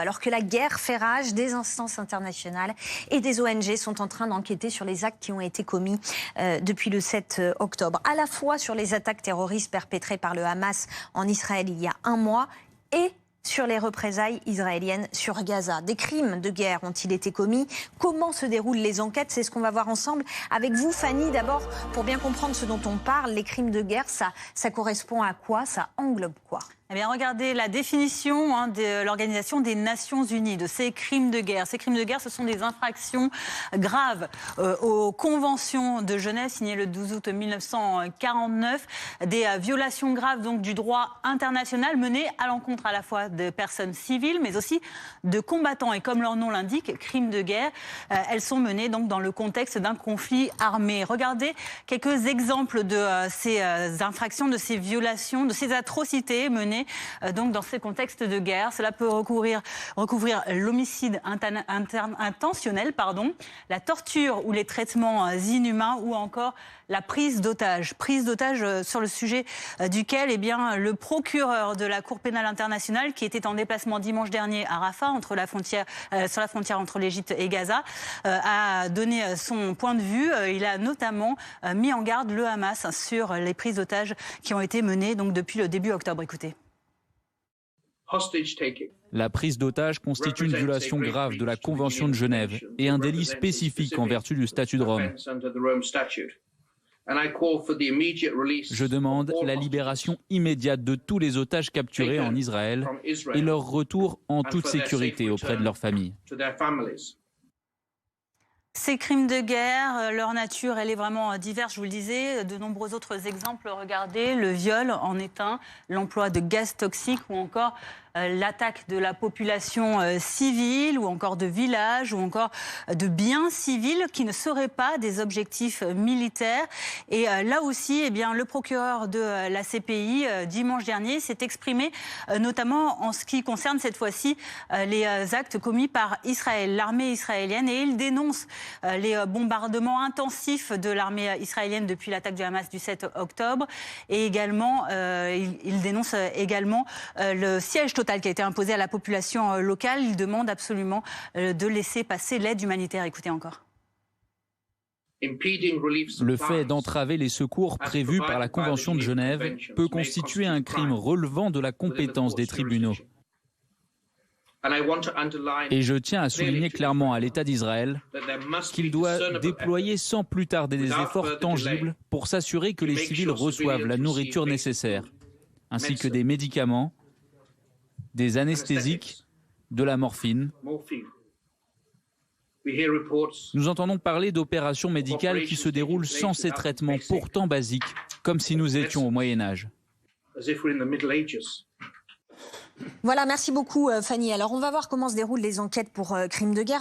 Alors que la guerre fait rage, des instances internationales et des ONG sont en train d'enquêter sur les actes qui ont été commis depuis le 7 octobre. À la fois sur les attaques terroristes perpétrées par le Hamas en Israël il y a un mois et sur les représailles israéliennes sur Gaza. Des crimes de guerre ont-ils été commis? Comment se déroulent les enquêtes? C'est ce qu'on va voir ensemble avec vous, Fanny. D'abord, pour bien comprendre ce dont on parle, les crimes de guerre, ça correspond à quoi? Ça englobe quoi? Eh bien, regardez la définition de l'Organisation des Nations Unies de ces crimes de guerre. Ces crimes de guerre, ce sont des infractions graves aux conventions de Genève signées le 12 août 1949, des violations graves donc du droit international menées à l'encontre à la fois de personnes civiles, mais aussi de combattants. Et comme leur nom l'indique, crimes de guerre, elles sont menées donc dans le contexte d'un conflit armé. Regardez quelques exemples de ces infractions, de ces violations, de ces atrocités menées donc dans ces contextes de guerre. Cela peut recouvrir l'homicide intentionnel, la torture ou les traitements inhumains ou encore la prise d'otages. Prise d'otages sur le sujet duquel le procureur de la Cour pénale internationale, qui était en déplacement dimanche dernier à Rafah, sur la frontière entre l'Égypte et Gaza, a donné son point de vue. Il a notamment mis en garde le Hamas sur les prises d'otages qui ont été menées donc, depuis le début octobre. Écoutez. La prise d'otage constitue une violation grave de la Convention de Genève et un délit spécifique en vertu du statut de Rome. Je demande la libération immédiate de tous les otages capturés en Israël et leur retour en toute sécurité auprès de leurs familles. Ces crimes de guerre, leur nature, elle est vraiment diverse, je vous le disais. De nombreux autres exemples, regardez, le viol en est un, l'emploi de gaz toxiques ou encore l'attaque de la population civile ou encore de villages ou encore de biens civils qui ne seraient pas des objectifs militaires. Et là aussi, le procureur de la CPI, dimanche dernier, s'est exprimé notamment en ce qui concerne cette fois-ci les actes commis par Israël, l'armée israélienne. Et il dénonce les bombardements intensifs de l'armée israélienne depuis l'attaque du Hamas du 7 octobre. Et également, il dénonce également le siège total qui a été imposé à la population locale. Il demande absolument de laisser passer l'aide humanitaire. Écoutez encore. Le fait d'entraver les secours prévus par la Convention de Genève peut constituer un crime relevant de la compétence des tribunaux. Et je tiens à souligner clairement à l'État d'Israël qu'il doit déployer sans plus tarder des efforts tangibles pour s'assurer que les civils reçoivent la nourriture nécessaire, ainsi que des médicaments, des anesthésiques, de la morphine. Nous entendons parler d'opérations médicales qui se déroulent sans ces traitements pourtant basiques, comme si nous étions au Moyen-Âge. Voilà, merci beaucoup Fanny. Alors on va voir comment se déroulent les enquêtes pour crimes de guerre.